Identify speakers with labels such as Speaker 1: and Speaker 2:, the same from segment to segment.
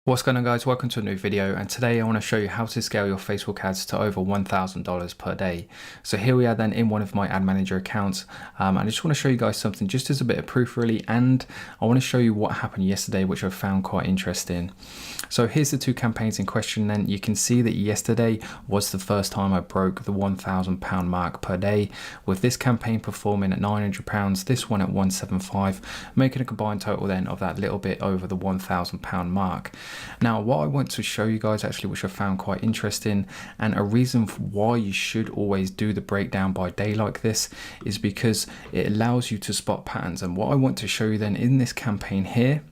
Speaker 1: What's going on, guys? Welcome to a new video, and today I want to show you how to scale your Facebook ads to over $1,000 per day. So here we are then in one of my ad manager accounts. I just want to show you guys something just as a bit of proof really, and I want to show you what happened yesterday, which I found quite interesting. So here's the two campaigns in question. Then you can see that yesterday was the first time I broke the £1,000 mark per day, with this campaign performing at £900, this one at 175, making a combined total then of that little bit over the £1,000 mark. Now, what I want to show you guys actually, which I found quite interesting, and a reason for why you should always do the breakdown by day like this, is because it allows you to spot patterns. And what I want to show you then in this campaign here,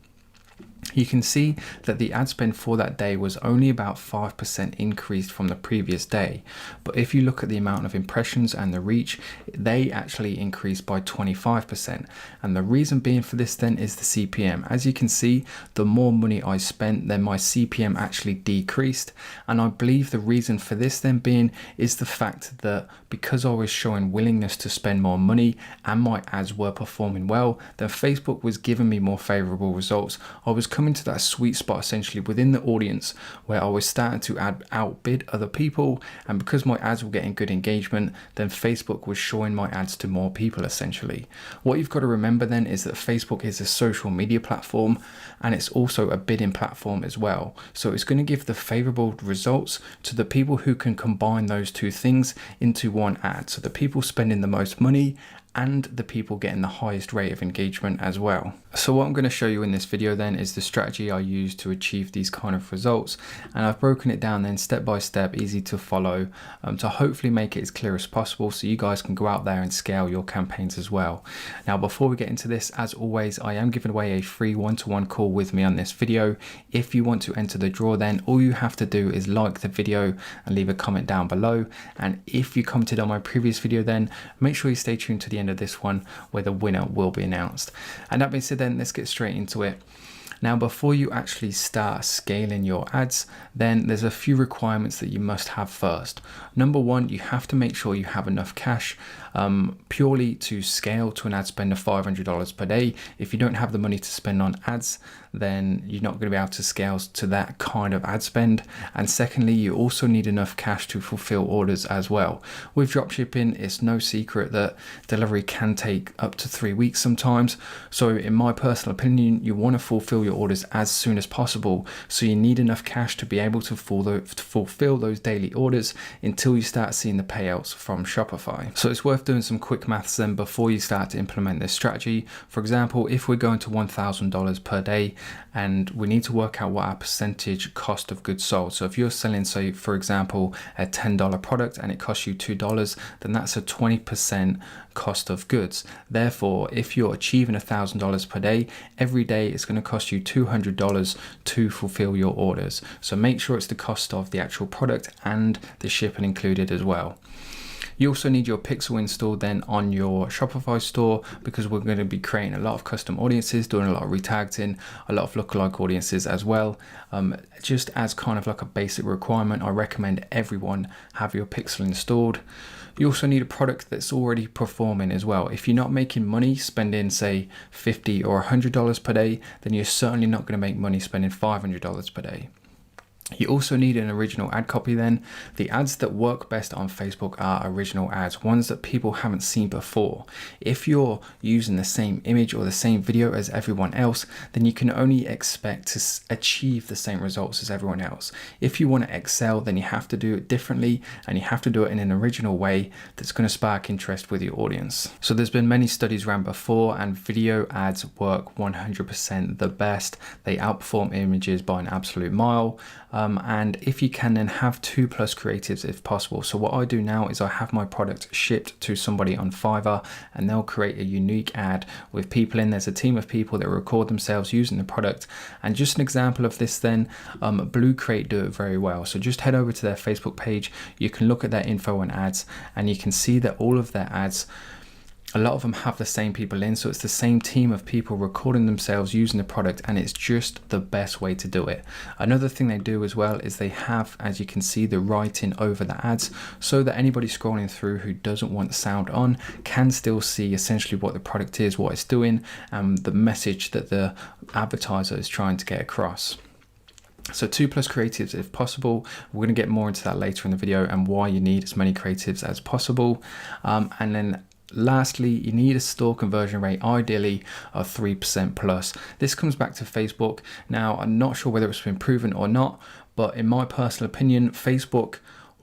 Speaker 1: you can see that the ad spend for that day was only about 5% increased from the previous day. But if you look at the amount of impressions and the reach, they actually increased by 25%. And the reason being for this then is the CPM. As you can see, the more money I spent, then my CPM actually decreased. And I believe the reason for this then being is the fact that because I was showing willingness to spend more money and my ads were performing well, then Facebook was giving me more favorable results. I was coming to that sweet spot essentially within the audience where I was starting to outbid other people, and because my ads were getting good engagement, then Facebook was showing my ads to more people essentially. What you've got to remember then is that Facebook is a social media platform, and it's also a bidding platform as well. So it's going to give the favorable results to the people who can combine those two things into one ad. So the people spending the most money and the people getting the highest rate of engagement as well. So what I'm going to show you in this video then is the strategy I use to achieve these kind of results, and I've broken it down then step by step, easy to follow, to hopefully make it as clear as possible so you guys can go out there and scale your campaigns as well. Now, before we get into this, as always, I am giving away a free one-to-one call with me on this video. If you want to enter the draw, then all you have to do is like the video and leave a comment down below. And if you commented on my previous video, then make sure you stay tuned to the end of this one where the winner will be announced. And that being said, then let's get straight into it. Now, before you actually start scaling your ads, then there's a few requirements that you must have first. Number one, you have to make sure you have enough cash purely to scale to an ad spend of $500 per day. If you don't have the money to spend on ads, then you're not going to be able to scale to that kind of ad spend. And secondly, you also need enough cash to fulfill orders as well. With dropshipping, it's no secret that delivery can take up to 3 weeks sometimes. So in my personal opinion, you want to fulfill your orders as soon as possible. So you need enough cash to be able to fulfill those daily orders until you start seeing the payouts from Shopify. So it's worth doing some quick maths then before you start to implement this strategy. For example, if we're going to $1,000 per day, and we need to work out what our percentage cost of goods sold. So if you're selling, say for example, a $10 product and it costs you $2, then that's a 20% cost of goods. Therefore, if you're achieving $1,000 per day, every day it's going to cost you $200 to fulfill your orders. So make sure it's the cost of the actual product and the shipping included as well. You also need your pixel installed then on your Shopify store, because we're going to be creating a lot of custom audiences, doing a lot of retargeting, a lot of lookalike audiences as well. Just as kind of like a basic requirement, I recommend everyone have your pixel installed. You also need a product that's already performing as well. If you're not making money spending say $50 or $100 per day, then you're certainly not going to make money spending $500 per day. You also need an original ad copy then. The ads that work best on Facebook are original ads, ones that people haven't seen before. If you're using the same image or the same video as everyone else, then you can only expect to achieve the same results as everyone else. If you want to excel, then you have to do it differently, and you have to do it in an original way that's going to spark interest with your audience. So there's been many studies ran before, and video ads work 100% the best. They outperform images by an absolute mile. And if you can, then have 2+ creatives if possible. So what I do now is I have my product shipped to somebody on Fiverr, and they'll create a unique ad with people in. There's a team of people that record themselves using the product. And just an example of this then, Blue Crate do it very well. So just head over to their Facebook page. You can look at their info and ads, and you can see that all of their ads, a lot of them have the same people in, so it's the same team of people recording themselves using the product, and it's just the best way to do it. Another thing they do as well is they have, as you can see, the writing over the ads, so that anybody scrolling through who doesn't want the sound on can still see essentially what the product is, what it's doing, and the message that the advertiser is trying to get across. So 2+ creatives if possible. We're going to get more into that later in the video and why you need as many creatives as possible. And then lastly, you need a store conversion rate, ideally of 3% plus. This comes back to Facebook. Now, I'm not sure whether it's been proven or not, but in my personal opinion, Facebook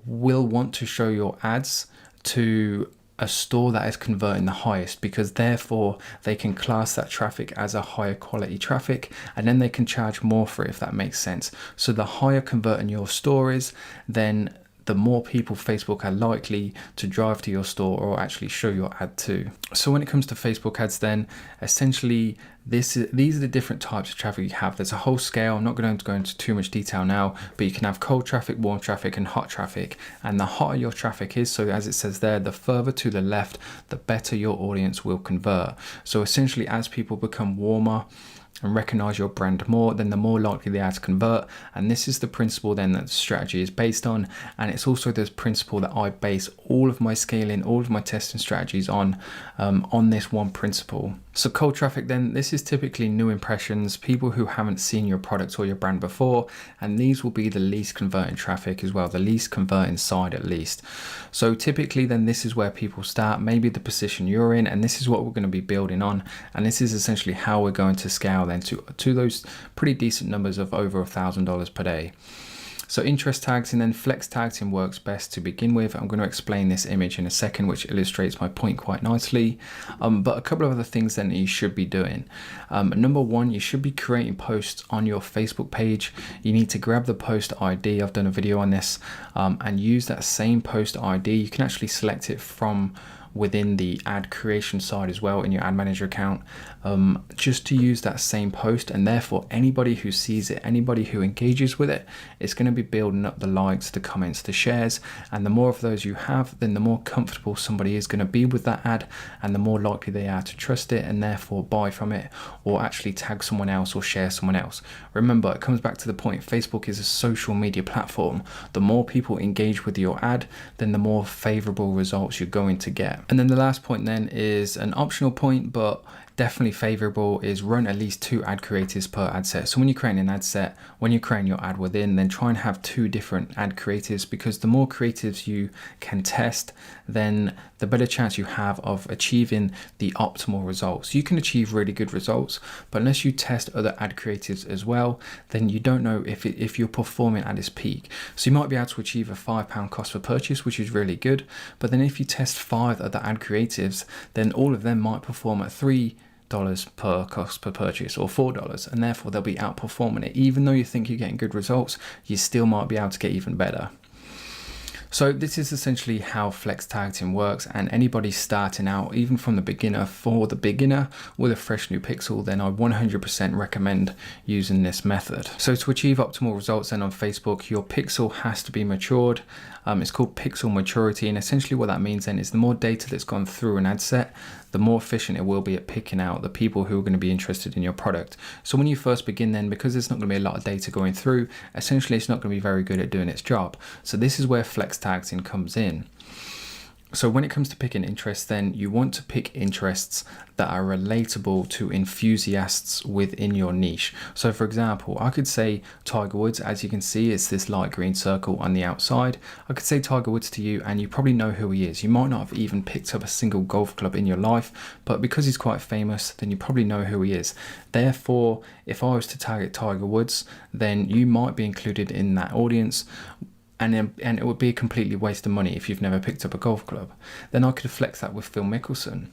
Speaker 1: will want to show your ads to a store that is converting the highest, because therefore they can class that traffic as a higher quality traffic, and then they can charge more for it, if that makes sense. So the higher converting your store is, then the more people Facebook are likely to drive to your store or actually show your ad to. So when it comes to Facebook ads, then essentially these are the different types of traffic you have. There's a whole scale. I'm not going to go into too much detail now, but you can have cold traffic, warm traffic, and hot traffic. And the hotter your traffic is, so as it says there, the further to the left, the better your audience will convert. So essentially, as people become warmer and recognize your brand more, then the more likely they are to convert. And this is the principle then that the strategy is based on, and it's also this principle that I base all of my scaling, all of my testing strategies on this one principle. So cold traffic then, this is typically new impressions, people who haven't seen your product or your brand before, and these will be the least converting traffic as well, the least converting side at least. So typically then this is where people start, maybe the position you're in, and this is what we're going to be building on, and this is essentially how we're going to scale then to those pretty decent numbers of over $1,000 per day. So interest tags and then flex tagging works best to begin with. I'm going to explain this image in a second, which illustrates my point quite nicely. But a couple of other things then you should be doing. Number one, you should be creating posts on your Facebook page. You need to grab the post ID. I've done a video on this, and use that same post ID. You can actually select it from within the ad creation side as well in your ad manager account, just to use that same post, and therefore anybody who sees it, anybody who engages with it, it's going to be building up the likes, the comments, the shares, and the more of those you have, then the more comfortable somebody is going to be with that ad, and the more likely they are to trust it and therefore buy from it or actually tag someone else or share someone else. Remember, it comes back to the point, Facebook is a social media platform. The more people engage with your ad, then the more favorable results you're going to get. And then the last point then is an optional point, but definitely favorable, is run at least 2 ad creatives per ad set. So when you're creating an ad set, when you're creating your ad within, then try and have 2 different ad creatives, because the more creatives you can test, then the better chance you have of achieving the optimal results. You can achieve really good results, but unless you test other ad creatives as well, then you don't know if you're performing at its peak. So you might be able to achieve a £5 cost per purchase, which is really good, but then if you test 5 other ad creatives, then all of them might perform at $3 per cost per purchase or $4, and therefore they'll be outperforming it. Even though you think you're getting good results, you still might be able to get even better. So this is essentially how flex targeting works, and anybody starting out, even from the beginner, for the beginner with a fresh new pixel, then I 100% recommend using this method. So to achieve optimal results then on Facebook, your pixel has to be matured. It's called pixel maturity, and essentially what that means then is the more data that's gone through an ad set, the more efficient it will be at picking out the people who are going to be interested in your product. So when you first begin then, because there's not going to be a lot of data going through, essentially it's not going to be very good at doing its job. So this is where flex targeting comes in. So when it comes to picking interests, then you want to pick interests that are relatable to enthusiasts within your niche. So for example, I could say Tiger Woods. As you can see, it's this light green circle on the outside. I could say Tiger Woods to you and you probably know who he is. You might not have even picked up a single golf club in your life, but because he's quite famous, then you probably know who he is. Therefore, if I was to target Tiger Woods, then you might be included in that audience. And it would be a completely waste of money if you've never picked up a golf club. Then I could flex that with Phil Mickelson.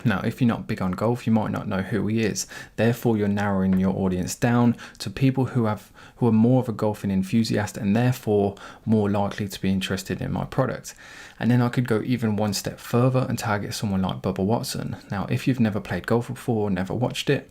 Speaker 1: Now, if you're not big on golf, you might not know who he is. Therefore, you're narrowing your audience down to people who are more of a golfing enthusiast and therefore more likely to be interested in my product. And then I could go even one step further and target someone like Bubba Watson. Now, if you've never played golf before, never watched it,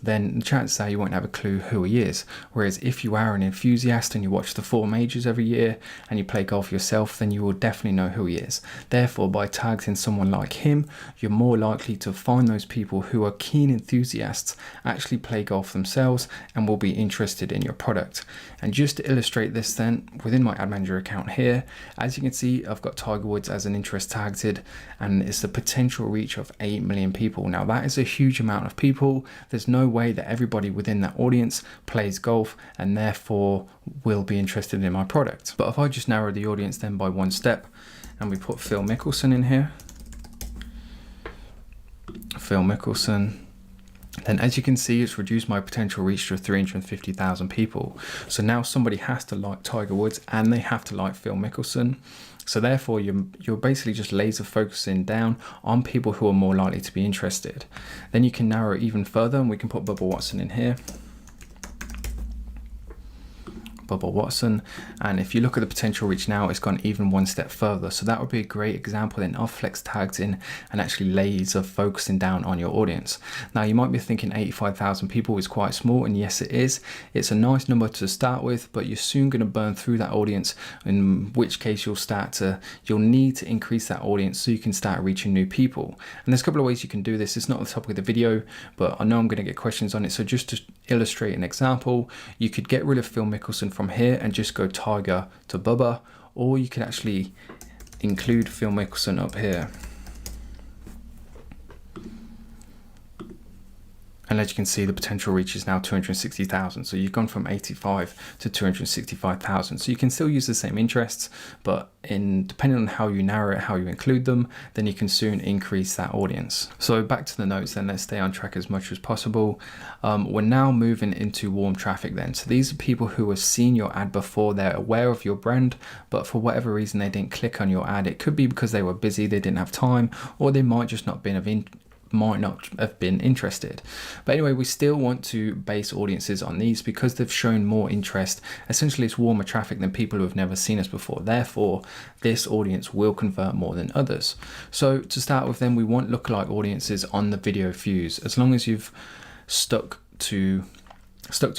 Speaker 1: then the chances are you won't have a clue who he is. Whereas if you are an enthusiast and you watch the 4 majors every year and you play golf yourself, then you will definitely know who he is. Therefore, by targeting someone like him, you're more likely to find those people who are keen enthusiasts, actually play golf themselves and will be interested in your product. And just to illustrate this then, within my ad manager account here, as you can see, I've got Tiger Woods as an interest targeted, and it's the potential reach of 8 million people. Now that is a huge amount of people. There's no no way that everybody within that audience plays golf and therefore will be interested in my product. But if I just narrow the audience then by one step and we put Phil Mickelson in here, Phil Mickelson, then as you can see, it's reduced my potential reach to 350,000 people. So now somebody has to like Tiger Woods and they have to like Phil Mickelson. So therefore you're basically just laser focusing down on people who are more likely to be interested. Then you can narrow it even further and we can put Bubba Watson in here. Bubba Watson, and if you look at the potential reach now, it's gone even one step further. So that would be a great example then of flex tags in and actually laser focusing down on your audience. Now you might be thinking 85,000 people is quite small, and yes it is. It's a nice number to start with, but you're soon going to burn through that audience, in which case you'll need to increase that audience so you can start reaching new people. And there's a couple of ways you can do this. It's not the topic of the video, but I know I'm going to get questions on it. So just to illustrate an example, you could get rid of Phil Mickelson from here and just go Tiger to Bubba, or you could actually include Phil Mickelson up here. And as you can see, the potential reach is now 260,000. So you've gone from 85 to 265,000. So you can still use the same interests, but depending on how you narrow it, how you include them, then you can soon increase that audience. So back to the notes then, let's stay on track as much as possible. We're now moving into warm traffic then. So these are people who have seen your ad before, they're aware of your brand, but for whatever reason, they didn't click on your ad. It could be because they were busy, they didn't have time, or they might just not have been interested. But anyway, we still want to base audiences on these because they've shown more interest. Essentially, it's warmer traffic than people who have never seen us before. Therefore, this audience will convert more than others. So to start with, then we want lookalike audiences on the video views. As long as you've stuck to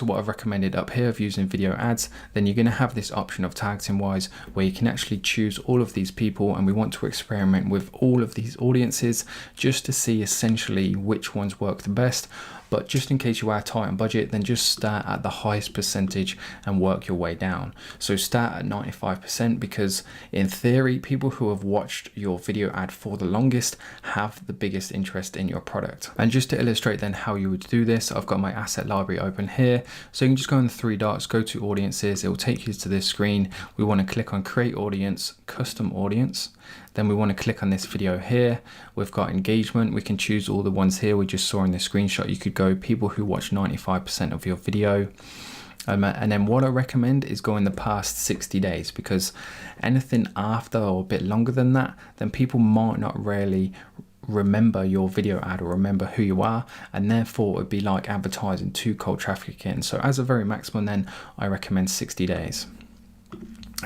Speaker 1: what I've recommended up here of using video ads, then you're going to have this option of targeting wise where you can actually choose all of these people, and we want to experiment with all of these audiences just to see essentially which ones work the best. But just in case you are tight on budget, then just start at the highest percentage and work your way down. So start at 95% because in theory, people who have watched your video ad for the longest have the biggest interest in your product. And just to illustrate then how you would do this, I've got my asset library open here. So you can just go on the three dots, go to audiences. It will take you to this screen. We want to click on create audience, custom audience. Then we want to click on this video here. We've got engagement. We can choose all the ones here we just saw in the screenshot. You could go people who watch 95% of your video. And then what I recommend is go in the past 60 days because anything after or a bit longer than that, then people might not really remember your video ad or remember who you are, and therefore it would be like advertising to cold traffic in. So as a very maximum then, I recommend 60 days.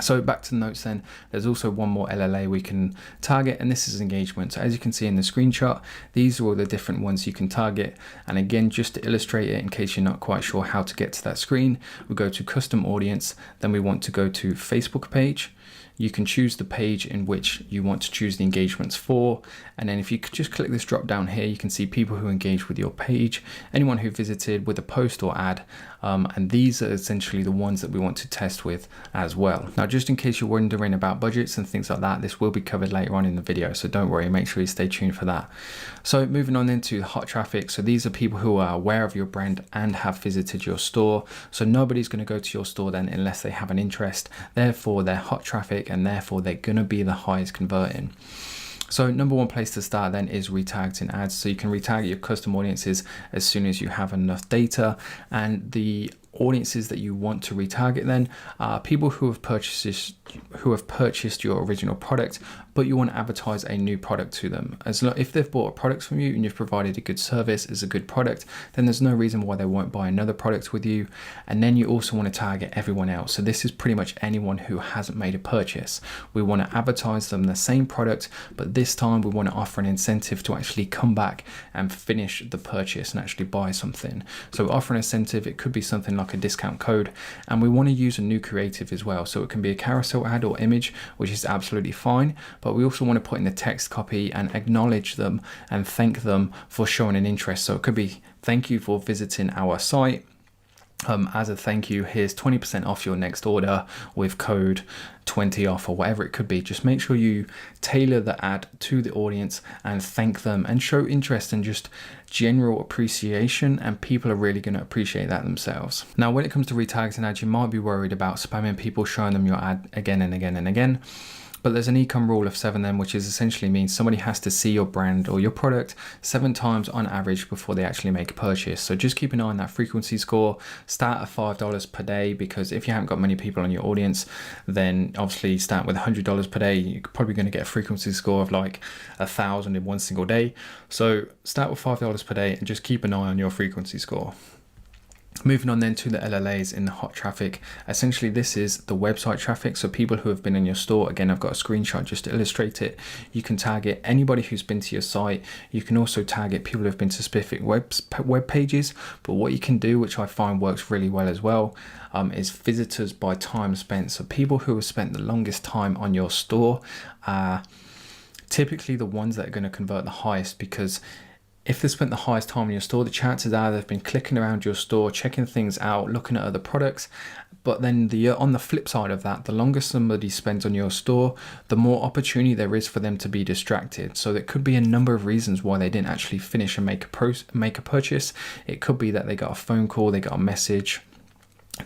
Speaker 1: So back to the notes then, there's also one more LLA we can target, and this is engagement. So as you can see in the screenshot, these are all the different ones you can target. And again, just to illustrate it in case you're not quite sure how to get to that screen, we go to custom audience, then we want to go to Facebook page. You can choose the page in which you want to choose the engagements for. And then if you could just click this drop down here, you can see people who engage with your page, anyone who visited with a post or ad. And these are essentially the ones that we want to test with as well. Now, just in case you're wondering about budgets and things like that, this will be covered later on in the video. So don't worry, make sure you stay tuned for that. So moving on into the hot traffic. So these are people who are aware of your brand and have visited your store. So nobody's going to go to your store then unless they have an interest. Therefore, they're hot traffic and therefore they're going to be the highest converting. So number one place to start then is retargeting ads. So you can retarget your custom audiences as soon as you have enough data, and the audiences that you want to retarget then are people who have purchased your original product, but you want to advertise a new product to them. If they've bought a product from you and you've provided a good service as a good product, then there's no reason why they won't buy another product with you. And then you also want to target everyone else. So this is pretty much anyone who hasn't made a purchase. We want to advertise them the same product, but this time we want to offer an incentive to actually come back and finish the purchase and actually buy something. So offer an incentive. It could be something like a discount code, and we want to use a new creative as well. So it can be a carousel ad or image, which is absolutely fine, but we also want to put in the text copy and acknowledge them and thank them for showing an interest. So it could be thank you for visiting our site. as a thank you, here's 20% off your next order with code 20 off or whatever it could be. Just make sure you tailor the ad to the audience and thank them and show interest and just general appreciation, and people are really going to appreciate that themselves. Now, when it comes to retargeting ads, you might be worried about spamming people, showing them your ad again and again and again. But there's an ecom rule of 7 then, which is essentially means somebody has to see your brand or your product 7 times on average before they actually make a purchase. So just keep an eye on that frequency score. Start at $5 per day, because if you haven't got many people on your audience, then obviously start with $100 per day. You're probably going to get a frequency score of like 1,000 in one single day. So start with $5 per day and just keep an eye on your frequency score. Moving on then to the LLAs in the hot traffic. Essentially, this is the website traffic. So people who have been in your store. Again, I've got a screenshot just to illustrate it. You can target anybody who's been to your site. You can also target people who have been to specific web pages. But what you can do, which I find works really well as well, is visitors by time spent. So people who have spent the longest time on your store are typically the ones that are going to convert the highest, because if they spent the highest time in your store, the chances are they've been clicking around your store, checking things out, looking at other products. But then on the flip side of that, the longer somebody spends on your store, the more opportunity there is for them to be distracted. So there could be a number of reasons why they didn't actually finish and make a purchase. It could be that they got a phone call, they got a message,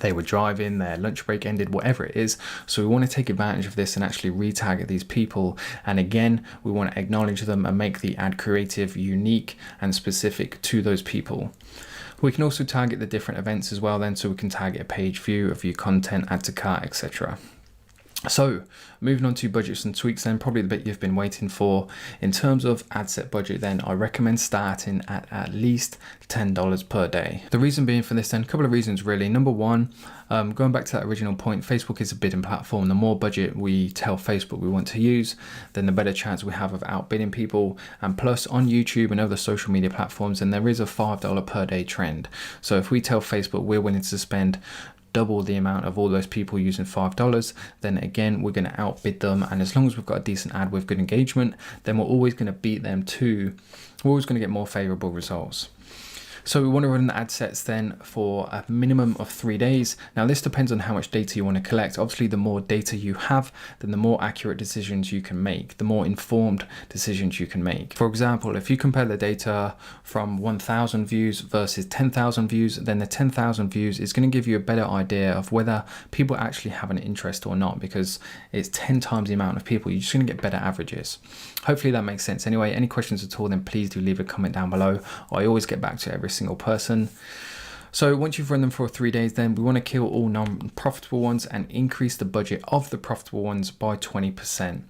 Speaker 1: they were driving, their lunch break ended, whatever it is. So we want to take advantage of this and actually retarget these people. And again, we want to acknowledge them and make the ad creative, unique and specific to those people. We can also target the different events as well then, so we can target a page view, a view content, add to cart, etc. So moving on to budgets and tweaks then, probably the bit you've been waiting for. In terms of ad set budget then, I recommend starting at least $10 per day. The reason being for this then, a couple of reasons really. Number one, going back to that original point, Facebook is a bidding platform. The more budget we tell Facebook we want to use, then the better chance we have of outbidding people. And plus on YouTube and other social media platforms, then there is a $5 per day trend. So if we tell Facebook we're willing to spend double the amount of all those people using $5, then again we're going to outbid them. And as long as we've got a decent ad with good engagement, then we're always going to beat them too. We're always going to get more favorable results. So we want to run the ad sets then for a minimum of 3 days. Now this depends on how much data you want to collect. Obviously, the more data you have, then the more accurate decisions you can make, the more informed decisions you can make. For example, if you compare the data from 1,000 views versus 10,000 views, then the 10,000 views is going to give you a better idea of whether people actually have an interest or not, because it's 10 times the amount of people. You're just going to get better averages. Hopefully that makes sense. Anyway, any questions at all, then please do leave a comment down below. I always get back to every single person. So once you've run them for 3 days, then we want to kill all non-profitable ones and increase the budget of the profitable ones by 20%.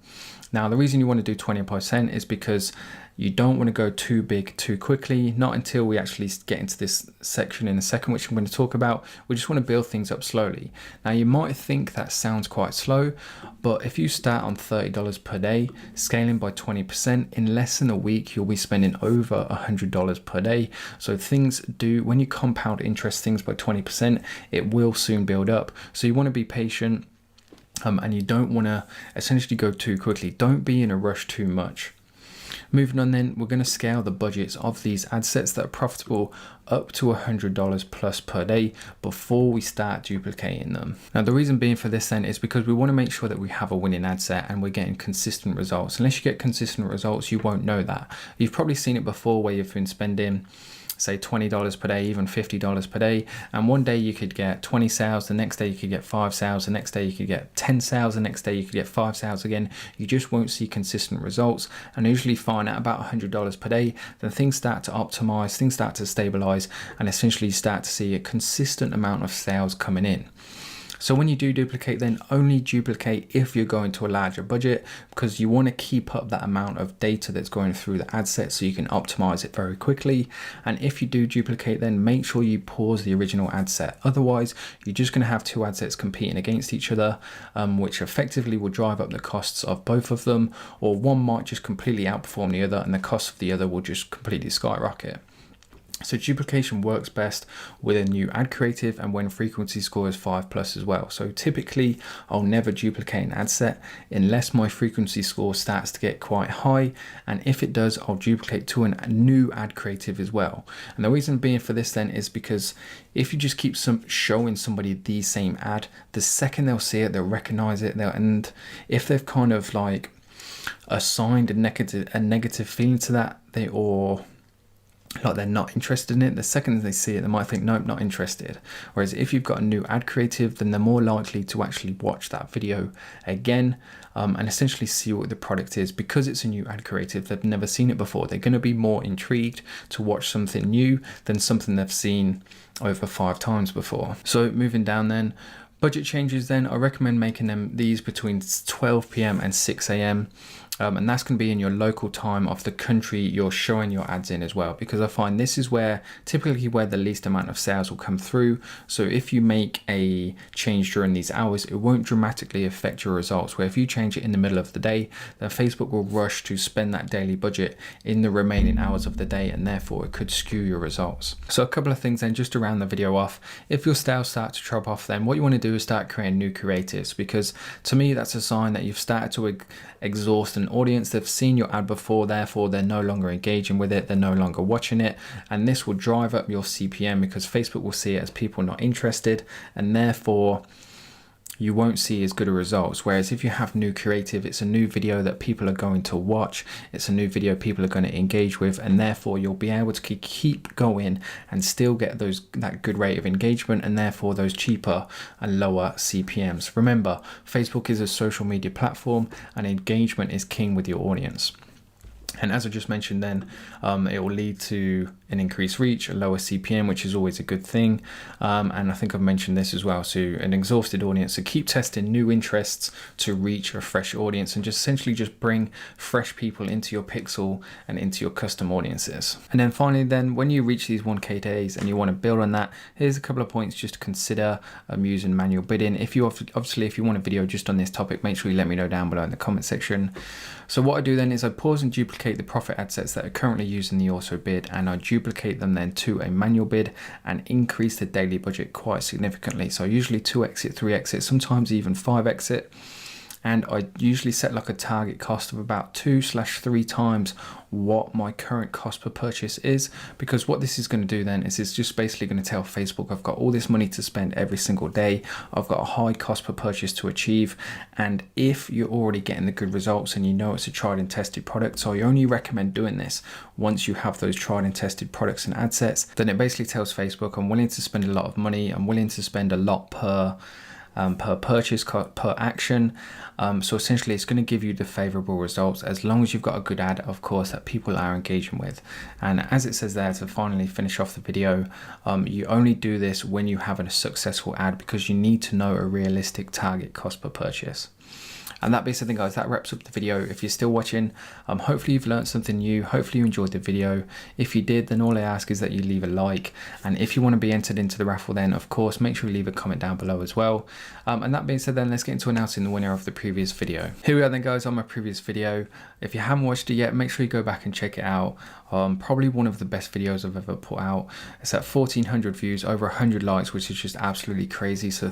Speaker 1: Now, the reason you want to do 20% is because you don't want to go too big too quickly, not until we actually get into this section in a second, which I'm going to talk about. We just want to build things up slowly. Now, you might think that sounds quite slow, but if you start on $30 per day, scaling by 20%, in less than a week, you'll be spending over $100 per day. So things do, when you compound interest things by 20%, it will soon build up. So you want to be patient. And you don't want to essentially go too quickly. Don't be in a rush too much. Moving on then, we're going to scale the budgets of these ad sets that are profitable up to $100 plus per day before we start duplicating them. Now, the reason being for this then is because we want to make sure that we have a winning ad set and we're getting consistent results. Unless you get consistent results, you won't know that. You've probably seen it before where you've been spending say $20 per day, even $50 per day, and one day you could get 20 sales, the next day you could get 5 sales, the next day you could get 10 sales, the next day you could get 5 sales again. You just won't see consistent results. And usually find at about $100 per day, then things start to optimize, things start to stabilize, and essentially start to see a consistent amount of sales coming in. So when you do duplicate, then only duplicate if you're going to a larger budget, because you want to keep up that amount of data that's going through the ad set so you can optimize it very quickly. And if you do duplicate, then make sure you pause the original ad set. Otherwise, you're just going to have 2 ad sets competing against each other, which effectively will drive up the costs of both of them, or one might just completely outperform the other and the cost of the other will just completely skyrocket. So duplication works best with a new ad creative and when frequency score is 5+ as well. So typically I'll never duplicate an ad set unless my frequency score starts to get quite high. And if it does, I'll duplicate to a new ad creative as well. And the reason being for this then is because if you just keep showing somebody the same ad, the second they'll see it, they'll recognize it. And if they've kind of like assigned a negative feeling to that, like they're not interested in it, the second they see it, they might think, nope, not interested. Whereas if you've got a new ad creative, then they're more likely to actually watch that video again and essentially see what the product is. Because it's a new ad creative, they've never seen it before, they're going to be more intrigued to watch something new than something they've seen over 5 times before. So moving down then, budget changes then, I recommend making these between 12 p.m. and 6 a.m. And that's going to be in your local time of the country you're showing your ads in as well, because I find this is typically where the least amount of sales will come through. So if you make a change during these hours, it won't dramatically affect your results, where if you change it in the middle of the day, then Facebook will rush to spend that daily budget in the remaining hours of the day, and therefore it could skew your results. So a couple of things then, just to round the video off. If your sales start to drop off, then what you want to do is start creating new creatives, because to me that's a sign that you've started to exhaust an audience. They've seen your ad before, therefore they're no longer engaging with it, they're no longer watching it, and this will drive up your CPM because Facebook will see it as people not interested, and therefore you won't see as good a results. Whereas if you have new creative, it's a new video that people are going to watch, it's a new video people are going to engage with, and therefore you'll be able to keep going and still get that good rate of engagement, and therefore those cheaper and lower CPMs. Remember, Facebook is a social media platform and engagement is king with your audience. And as I just mentioned then, it will lead to an increased reach, a lower CPM, which is always a good thing. And I think I've mentioned this as well. So an exhausted audience, so keep testing new interests to reach a fresh audience and just essentially just bring fresh people into your pixel and into your custom audiences. And then finally then, when you reach these 1K days and you want to build on that, here's a couple of points just to consider using manual bidding. If you want a video just on this topic, make sure you let me know down below in the comment section. So what I do then is I pause and duplicate the profit ad sets that are currently using the auto bid, and I duplicate them then to a manual bid and increase the daily budget quite significantly. So usually 2x it, 3x it, sometimes even 5x it. And I usually set like a target cost of about 2/3 times what my current cost per purchase is, because what this is going to do then is it's just basically going to tell Facebook I've got all this money to spend every single day, I've got a high cost per purchase to achieve. And if you're already getting the good results and you know it's a tried and tested product, so I only recommend doing this once you have those tried and tested products and ad sets, then it basically tells Facebook I'm willing to spend a lot of money, I'm willing to spend a lot per purchase, per action. So essentially it's going to give you the favorable results as long as you've got a good ad, of course, that people are engaging with. And as it says there, to finally finish off the video, you only do this when you have a successful ad, because you need to know a realistic target cost per purchase. And that being said then, guys, that wraps up the video. If you're still watching, hopefully you've learned something new, hopefully you enjoyed the video. If you did, then all I ask is that you leave a like, and if you want to be entered into the raffle, then of course make sure you leave a comment down below as well. And that being said then, let's get into announcing the winner of the previous video. Here we are then, guys, on my previous video. If you haven't watched it yet, make sure you go back and check it out. Probably one of the best videos I've ever put out. It's at 1,400 views, over 100 likes, which is just absolutely crazy. So